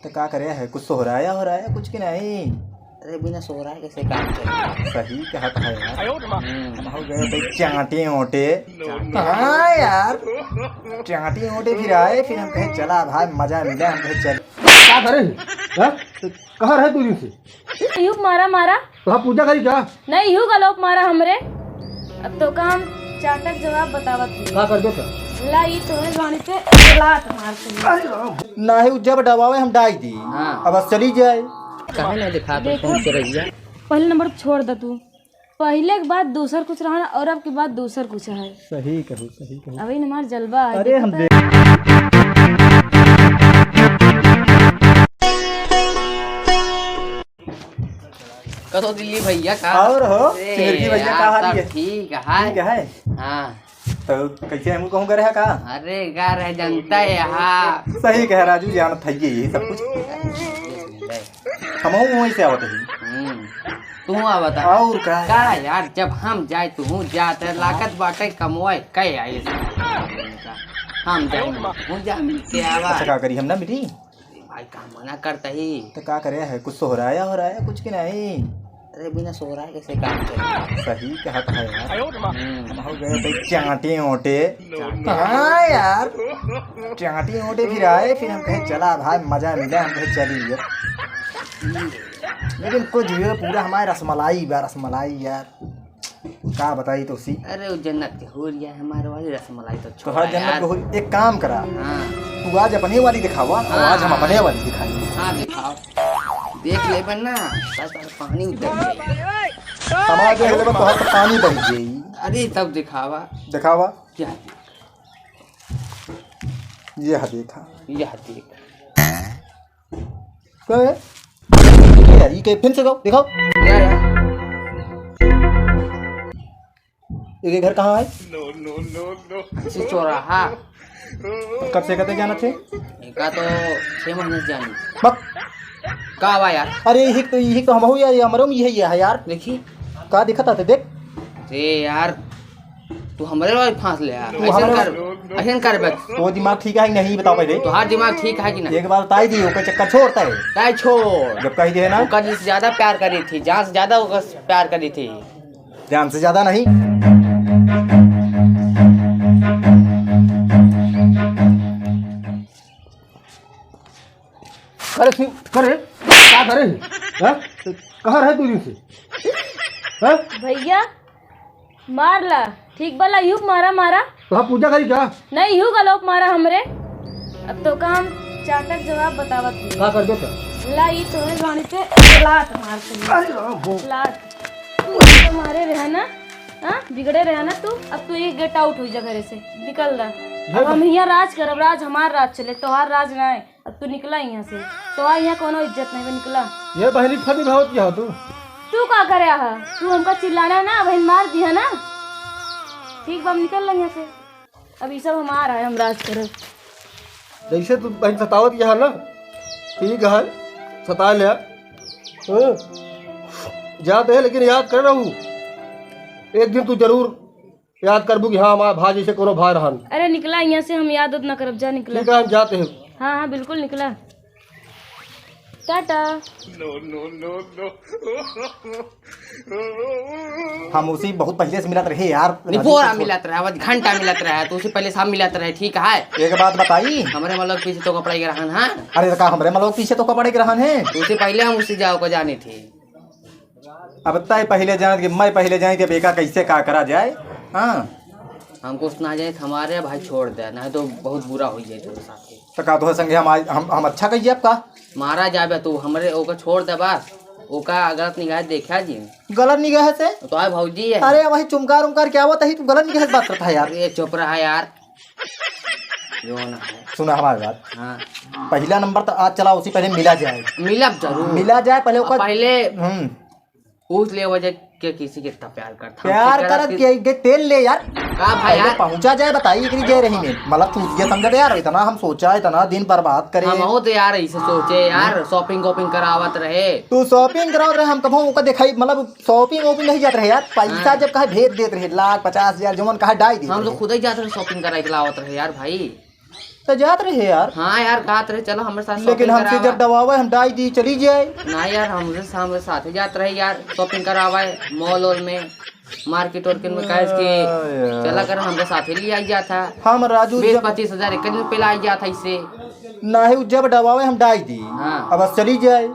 तो क्या करे है, कुछ सोहराया हो रहा है कुछ की नहीं। अरे बिना सोहराए कैसे काम चलेगा। सही कहत है यार। हम हो गए थे चांटे ओटे। हाँ यार, चांटे ओटे फिर आए, फिर हम कहे चला भाई मजा मिला, हम कहे चल। क्या करे हाँ? तो कहाँ रहे तू दिन से? यूं मारा मारा तो हाँ पूजा करी क्या? नहीं यूं गलोप मारा हमरे। अब तो काम चाटक जवाब बतावत थी। क्या कर दो क्या? ला ये तुम्हें गाने पे लात मार के ना ही जब डबावे हम डाई दी। हाँ। अब बस चली जाए। कहे नहीं दिखा तो देखो। कौन से रहिया। पहले नंबर छोड़ दे तू। पहले के बाद दूसर कुछ रहा और अब के बाद दूसर कुछ है। सही कहू सही कहू। अभी हमार जलवा है। अरे हम कतो दिल्ली भैया का और हो अरे चिरकी भैया यार, का हाल सब है? ठीक है। ठीक है। हाँ तो कैसे हम कहूँ करे है का? अरे का रह जनता है यहाँ। सही कह राजू, जानत है यही सब कुछ। हम वहीं से आवत ही। तू आ बता और का? का यार, जब हम जाए तू जाते लागत बाटे कमवाए कहे आई हम जाएंगे जा मिलते आवा। अच्छा क्या करी हम ना मिली? भाई काम मना करता ही। तो क्या करे है, कुछ सोहराया हो रहा है कुछ की नहीं। अरे बिना सोहराए कैसे काम चलेगा। सही कहत है यार। हम हो गए थे चांटे ओटे। हाँ यार, चांटे ओटे फिर आए, फिर हम कहे चला भाई मजा मिला, हम कहे चलिए। लेकिन कुछ भी हो, पूरा हमारे रसमलाई बा, रसमलाई यार क्या बताई तो सी। अरे वो जन्नत के हो रही है हमारे वाली रसमलाई तो तो छोड़ा हर जन्नत यार। को हो, एक काम करा, हाँ तू आज अपने वाली दिखावा और आज हम अपने वाली दिखाएंगे। हाँ दिखाओ, देख ले बन्ना पानी उतर गई। समाज देख लेबा तो हाथ पानी बह जाई। अरे तब दिखावा दिखावा क्या ये हा देखा। यह देख। क्या है यार, ये फिर से दिखाओ दिखाओ। क्या यार? ये घर कहाँ है? इसी चौराहा कब से कहते जाना थे? का तो 6 महीने से जानी। बक का हुआ यार? अरे यही तो हम हो यार, हमारे में यही है यार। देखी का दिखता थे देख। रे यार तू हमारे वाली फांस ले यार। तू ऐसे हमारे- कर ऐसे कर बस। तो दिमाग ठीक है कि नहीं बताओ पहले। तो हर दिमाग ठीक है कि ना? एक बार बताई दी, ओके चक्कर छोड़ता है काय छोड़। जब कही दे ना। ओका जिससे ज्यादा प्यार करी थी, जान से ज्यादा ओका प्यार करी थी। जान से ज्यादा नहीं। करे करे क्या करे हाँ? तो कहाँ रहे तू दिन से? हाँ? भैया मार ला ठीक भला यूं मारा मारा तो हाँ पूजा करी क्या? नहीं यूं गलोप मारा हमरे। अब तो काम चाटक जवाब बतावत थी। क्या कर दो क्या? ला ये तुम्हें गाने पे लात मार के लात तू मारे रहे ना। हाँ बिगड़े रहे ना तू। अब तू ये गेट आउट हुई जगह से निकल रहा। अब हम यहाँ राज करब, राज हमार राज चले, तोहार राज ना है। अब तू निकला यहाँ से, तोहार यहाँ कोनो इज्जत नहीं बे, निकला। ये बहनी फटी भावत क्या हो तू? तू का करे हा? तू हमका चिल्लाना ना, बहन मार दिया ना। ठीक बा, हम निकल रहे यहाँ से। अब ये सब हमारा है, हम राज करब। जैसे तू बहन सतावत क्या है ना, ठीक है सता लिया। हाँ? याद है लेकिन याद कर रहूँ, एक दिन तू जरूर याद करबू कि हाँ हमारा भाई जैसे कोनो भाई रहन। अरे निकला यहाँ से, हम याद ना करब, जा निकला। ठीक है हम जाते हैं। हाँ हाँ बिल्कुल निकला। टाटा। हम उसी बहुत पहले से मिलत रहे यार। निपोरा मिलत रहा, बस घंटा मिलत रहा। तो उसे पहले शाम मिलत रहे, ठीक है। एक बात बताई। हमारे मतलब पीछे तो कपड़ा के रहन। हाँ अरे का हमरे मतलब पीछे तो कपड़े के रहन है। तो उससे पहले हम उसी जाओ को जाने थे। अब तय पहले जाने कि मैं पहले जाए थे, बेका कैसे का करा जाए। हाँ हमको सुना जाए हमारे भाई छोड़ दे, नहीं तो बहुत बुरा हो जाए तेरे साथ। तो का तो संगे हम अच्छा कहिए आपका। मारा जाबे तू हमरे ओका छोड़ दे बस। ओका गलत निगाह देखा जी गलत निगाह से? तो आए भौजी है। अरे वही चुमकार उमकार क्या हुआ तही, तू गलत निगाह से बात करता है यार। अरे चुप रहा यार, जो ना है। सुना हमारी बात। हाँ पहला नंबर तो आज चला, उसी पहले मिला जाए। मिलब जरूर, मिला जाए पहले ओकर। पहले हम्म पूछ ले वजह के किसी कितना प्यार करता। प्यार करत के तेल ले यार। का भाई यार पहुंचा जाए बताइए कि जे रही में मतलब तू ये समझ यार, इतना हम सोचा, इतना दिन बर्बाद करे। हम हो तो यार ऐसे सोचे यार, शॉपिंग वॉपिंग करावत रहे। तू शॉपिंग कराओ रहे, हम कभी ओका दिखाई मतलब शॉपिंग वॉपिंग नहीं जाते रहे यार। पैसा जब कहे भेज देते रहे, 1,50,000 जमन कहा डाई दी। हम तो खुद ही जाते रहे शॉपिंग करा के लावत रहे यार भाई। तो जात रहे यार, हाँ यार गात रहे, चलो हमारे साथ लेकिन shopping हमसे करावा। जब दबावे हम डाई दी चली जाए। ना यार हमारे साथ ही जात रहे यार, शॉपिंग करावा है मॉल वॉल में, मार्केट वार्केट में, कहे कि चला कर हमारे साथ ही ले आई जाता। हम राजू 20-25 एक दिन पहले आई जाता इससे। ना ही जब दबावे हम डाई दी, हाँ। अब बस चली जाए।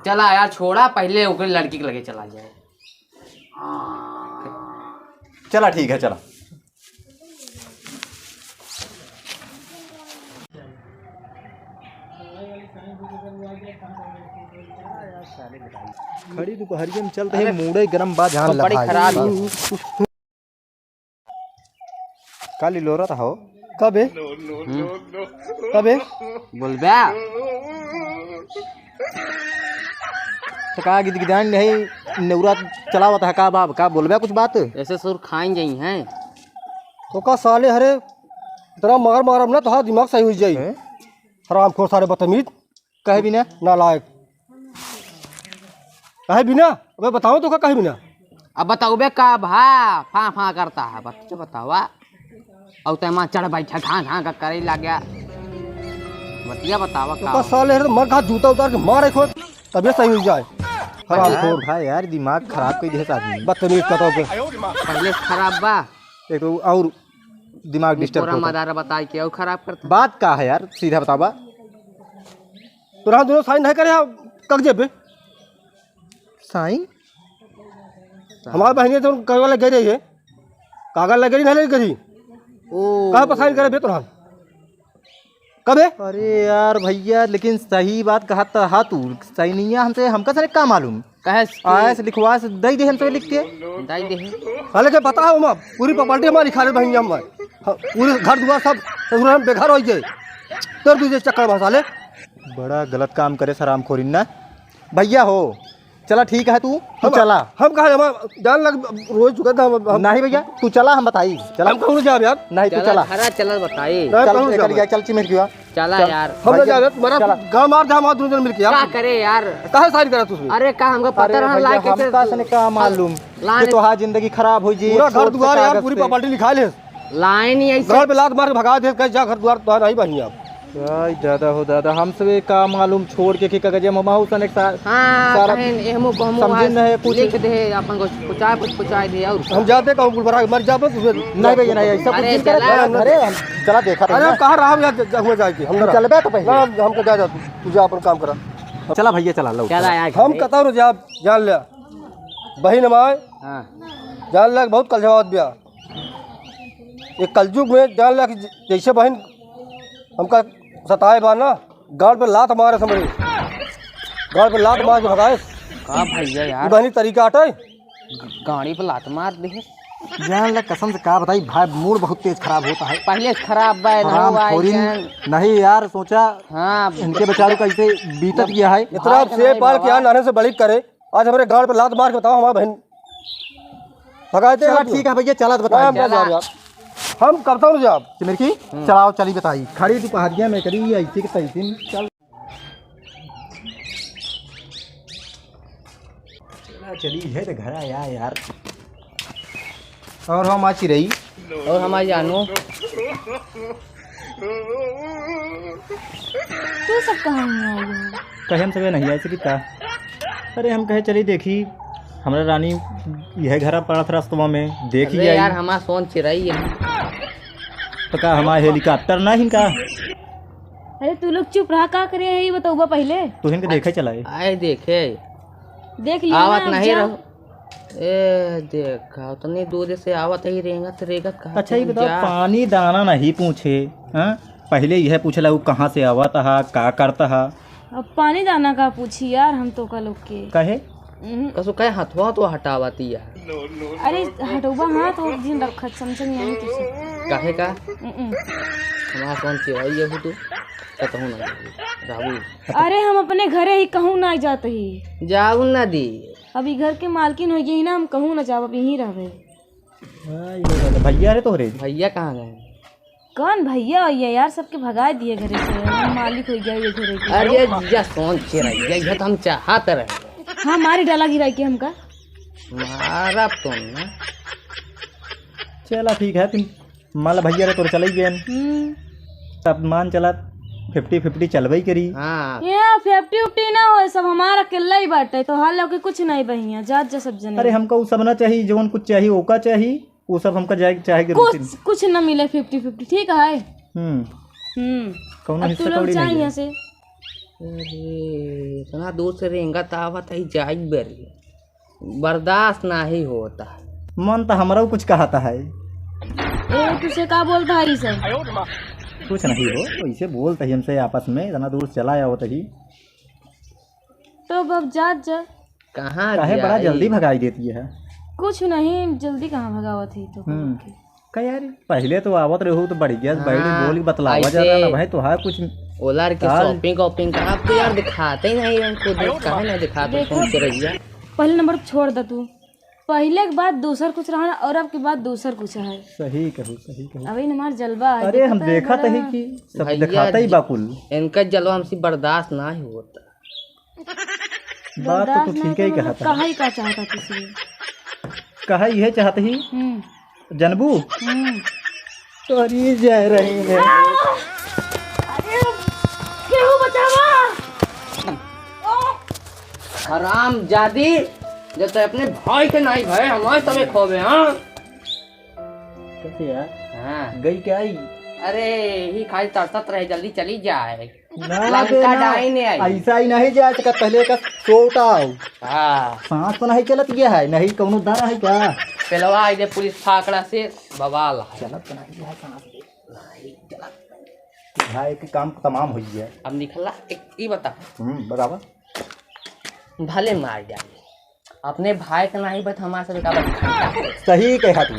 चला यार छोड़ा, पहले ओकरे लड़की के लगे चला जाए। चला ठीक है, चला। खड़ी दोपहरिया में चलते हैं, मूडे गरम बा जान बड़ी खराब है। काली लोरा था हो कब है कब है बोलबे तो का गिदगिदान नहीं नौरा चलावा था का बाब का बोलबे कुछ बात। ऐसे सुर खाई जाई हैं। तो का साले हरे तेरा मार मारम ना तो हाँ दिमाग सही हो जाए। हराम खोर सारे बदतमीज कहे भी ना नालायक कहे बिना। अबे बताओ तो का कहे बिना। अब बताओ बे का भा फा फा करता है, बच्चे बतावा। और तैमा चढ़ बैठा घा घा का करे लग गया, बतिया बतावा तो का का साले हरे मर खा जूता उतार के मारे खोद तबियत सही हो जाए। हराम खोर भाई यार दिमाग खराब कर दिया आदमी। बदतमीज कतो के पहले खराब बा, एक तो और दिमाग डिस्टर्ब पूरा होता। मदारा बता के और खराब करता। बात का है यार, सीधा बतावा। तो हम दोनों साइन नहीं करे कागजे पे। साईं हमारे बहनी तो कागज लग गई है, कागज लग गई नहीं लग गई ओ कहाँ पर साइन करे बे तो कब है। अरे यार भैया लेकिन सही बात कहा था। हाँ तू सही नहीं है, हमसे हमका सर का मालूम कहे आया से लिखवा से दई दे हमसे लिख के। दाई दे साले के पता है हम पूरी प्रॉपर्टी हमारी खा रहे बहन हम पूरे घर दुआर सब हम बेघर हो जाए तो तुझे चक्कर में साले। बड़ा गलत काम करे सराम खोरी ना भैया हो। चला ठीक है, तू चला। हम कहा हम जान लग रोज चुका था नहीं भैया तू चला, हम बताई चला। हम कहूँ जाब यार नहीं तू चला खरा चल बताई। चल चिमेर क्यों चला यार हम ना जा तुम्हारा गाँव मार जा हमारे दोनों जन मिलके क्या यार करे यार। कहाँ साइन करा तुझे। अरे का हमको पता रहा लाइक हमका सने का मालूम कि तो हाँ जिंदगी खराब हो जी। पूरा घर दुआर यार पूरी प्रॉपर्टी लिखा ले लाइन ही ऐसे घर पे लात मार के भगा दे कहीं जा घर द्वार तो नहीं बनी आप। आई दादा हो दादा, हमसे का मालूम छोड़ के कि कगजे ममाऊ सन एक साथ हाँ सारा कहें एहमो को हम समझे नहीं कुछ। लिख दे अपन को पुचाए दे और हम जाते कहूँ गुलबरा मर जा तुझे नहीं भैया नहीं ऐसा कुछ अरे नहीं करे। चला। अरे हम चला देखा अरे हम कहाँ रहा हम जाके हम चलबे तो पहले हमको जा तू जा अपन काम करा। चला भैया चला लो। चला यार हम कता रो जा जान लिया बहन हमारे हाँ जान लिया बहुत कल जवाब दिया ये कलयुग में जान लिया कि जैसे बहन हमका सताए बा ना गाड़ पे लात मारे समझे गाड़ पे लात मार के भगाए का भैया यार बहनी तरीका हटे गाड़ी पे लात मार दे। जान ला कसम से का बताई भाई, मूड बहुत तेज खराब होता है। पहले खराब बा हराम खोरी नहीं यार, सोचा हाँ इनके बेचारों का ऐसे बीतत गया है। इतना से पाल के यहाँ नाने से बड़ी करे आज हमारे गाड़ पे लात मार के बताओ हमारा बहन भगाए थे। चला ठीक है भैया चला तो बता यार हम करता हूँ जाब चिमेर की चलाओ चली बताई। खड़ी दोपहरिया में करी ऐसी के तैसी चल चली है तो घर आया यार। और हम आची रही और हमारी जानू तू सब कहाँ नहीं आई हो? कहे हम सब नहीं ऐसे किता। अरे हम कहे चली देखी हमारा रानी यह घर पड़ा था रास्तवा में देखी अरे जाई। यार हमारा सोन चिराई है तो का हमारा हेलीकॉप्टर ना हिनका अरे तू लोग चुप रहा का करे है ये बताऊबा पहले। तो हिनके देखे चलाए। आए देखे देख लिया आवत ना, अब नहीं जा। रहो ए देखा उतनी दूर से आवत ही रेंगत रेगत कहा अच्छा ये बताओ पानी दाना नहीं पूछे। हाँ पहले यह पूछला वो कहाँ से आवत हा का करता हा। अब पानी दाना का पूछी यार हम तो का लोग के। कहे कसो कहे हथवा तो हटावती यार अरे हटोबा हाँ तो दिन रखत समझ नहीं आई तुझे। काहे का हम्म। हमारा सोन चिराई है तू कहूँ ना राबू। अरे हम अपने घरे ही कहूँ ना जाते ही जाऊ ना दी अभी घर के मालकिन हो गई ना हम कहूँ ना जाब अब यहीं रहे। भैया रे तोहरे भैया कहाँ गए। कौन भैया ये यार सबके भगा दिए घरे से। हम मालिक हो गया ये घरे के। अरे जीजा सोन चिराई है तो हम चाहते रहे। हाँ मारी डाला गिरा के हमका। मारा तुम ना चला ठीक है तुम माला भैया रे तोरे चले गए। अब मान चला 50-50 चलबई करी। हाँ ये 50-50 ना हो, सब हमारा अकेला ही बाटे तो हाल लोग के कुछ नहीं बहिया जात जा सब जने। अरे हमको वो सब ना चाहिए, जौन कुछ चाहिए ओका चाहिए, वो सब हमका जाए चाहिए कुछ कुछ ना मिले 50-50 ठीक है। कौनो अब हिस्सा तू लोग कौड़ी चाहिए नहीं यहाँ है। से। अरे इतना दूर से रेंगा तावत है जाई बेरी, बर्दाश्त ना ही होता। मन तो हमारा कुछ कहता है, ए तुझसे का बोलता है ये सब? कुछ नहीं हो वैसे बोलते ही हमसे आपस में, इतना दूर चला आया होता ही तो अब जात जा। कहाँ काहे बड़ा जाई? जल्दी भगाई देती है। कुछ नहीं जल्दी कहाँ भगावत है तो। का यार पहले तो आवत रहो तो बढ़ गया, बड़ी बोली बतलावा ऐसे- जा रहा ना भाई तो है कुछ। ओलार के साल- शॉपिंग वॉपिंग का आप तो यार दिखाते ही नहीं हमको, देख काहे ना दिखाते देखो। फोन से रहिया। पहले नंबर छोड़ दे तू, पहले के बाद दूसर कुछ रहा और अब के बाद दूसर कुछ है। सही कहूँ। अभी नमार जलवा है। अरे हम देखा तो ही कि सब भैया दिखाता ही जी- बाकुल। इनका जलवा हमसे बर्दाश्त ना ही होता। बात तो तू ठीक ही कहता है। कहा ही का चाहता किसी। कहा यह चाहते ही जनबू तो अरे जा रही है। केहू बचावा। हराम जादी जब तो अपने भाई के नहीं भाई हमारे तबे खोबे। हाँ कैसे यार हाँ गई क्या आई? अरे ही खाली तरसत रहे, जल्दी चली जाए। ना लंका डाई नहीं आई। ऐसा ही नहीं जाए का पहले का सोटाओ हाँ सांस तो नहीं चलत गया है, नहीं कौनो दाना है क्या? पेलवा आई दे पुलिस फाकड़ा से बवाल है। चलत तो नहीं है सांस भाई के काम तमाम हो गया। अब निकला एक ई बता बराबर भले मार जाए अपने भाई का नहीं बत हमारे से का बत सही कहा तू।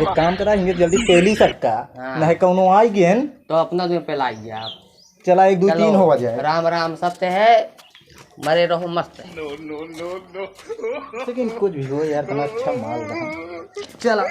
एक काम करा हिंगे जल्दी पेली सकता हाँ। नहीं कौनो आई गेन। तो अपना जो पेलाई आप चला 1 2 3 हो जाए। राम राम सत्य है, मरे रहो मस्त है। लेकिन कुछ भी हो यार, इतना अच्छा माल रहा। चला